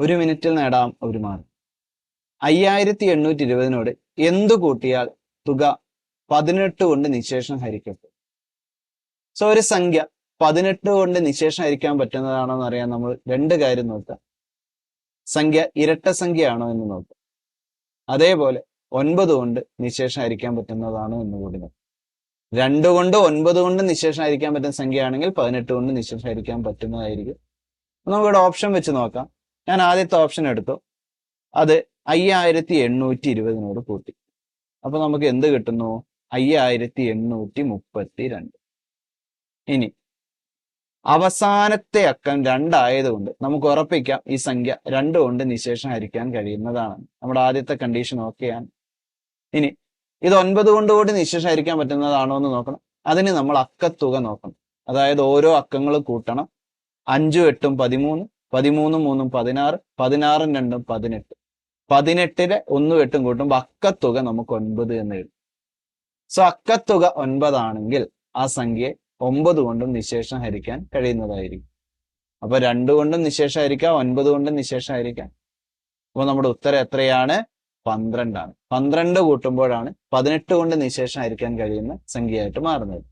ഒരു മിനിറ്റിൽ നേടാം ഒരു മാർക്ക്. 5820 എന്തു കൂട്ടിയാൽ തുക 18 കൊണ്ട് നിശേഷം ഹരിക്കപ്പെടും? സോ ഒരു സംഖ്യ 18 കൊണ്ട് നിശേഷം ഹരിക്കാൻ പറ്റുന്നതാണോ എന്ന് അറിയാൻ നമ്മൾ രണ്ട് കാര്യം നോക്കുക. സംഖ്യ ഇരട്ട സംഖ്യയാണോ എന്ന് നോക്കുക. അതേപോലെ 9 കൊണ്ട് നിശേഷം ഹരിക്കാൻ പറ്റുന്നതാണോ എന്ന് കൂടി നോക്കുക. 2 കൊണ്ട് 9 കൊണ്ട് നിശേഷം ഹരിക്കാൻ പറ്റുന്ന സംഖ്യയാണെങ്കിൽ 18 കൊണ്ട് നിശേഷം ഹരിക്കാൻ പറ്റുന്നതായിരിക്കും. നമുക്കിവിടെ ഓപ്ഷൻ വെച്ച് നോക്കാം. ഞാൻ ആദ്യത്തെ ഓപ്ഷൻ എടുത്തു. അത് 5820 കൂട്ടി. അപ്പൊ നമുക്ക് എന്ത് കിട്ടുന്നു? 5832. ഇനി അവസാനത്തെ അക്കം 2 ആയതുകൊണ്ട് നമുക്ക് ഉറപ്പിക്കാം ഈ സംഖ്യ 2 കൊണ്ട് നിശേഷം ഹരിക്കാൻ കഴിയുന്നതാണ്. നമ്മുടെ ആദ്യത്തെ കണ്ടീഷൻ ഓക്കെയാണ്. ഇനി ഇത് 9 കൊണ്ട് കൂടി നിശേഷം ഹരിക്കാൻ പറ്റുന്നതാണോ എന്ന് നോക്കണം. അതിന് നമ്മൾ അക്കത്തുക നോക്കണം. അതായത് ഓരോ അക്കങ്ങൾ കൂട്ടണം. 5 8 13, 13 3 16, 16 2 18. 18 1 8 കൂട്ടുമ്പോൾ അക്കത്തുക നമുക്ക് 9 എന്ന് എഴുതും. സോ അക്കത്തുക 9 ആണെങ്കിൽ ആ സംഖ്യയെ 9 കൊണ്ടും നിശേഷം ഹരിക്കാൻ കഴിയുന്നതായിരിക്കും. അപ്പൊ 2 കൊണ്ടും നിശേഷം ഹരിക്കാം, 9 കൊണ്ടും നിശേഷം ഹരിക്കാം. അപ്പൊ നമ്മുടെ ഉത്തരം എത്രയാണ്? 12 ആണ്. 12 കൂട്ടുമ്പോഴാണ് 18 കൊണ്ട് നിശേഷം ഹരിക്കാൻ കഴിയുന്ന സംഖ്യയായിട്ട് മാറുന്നത്.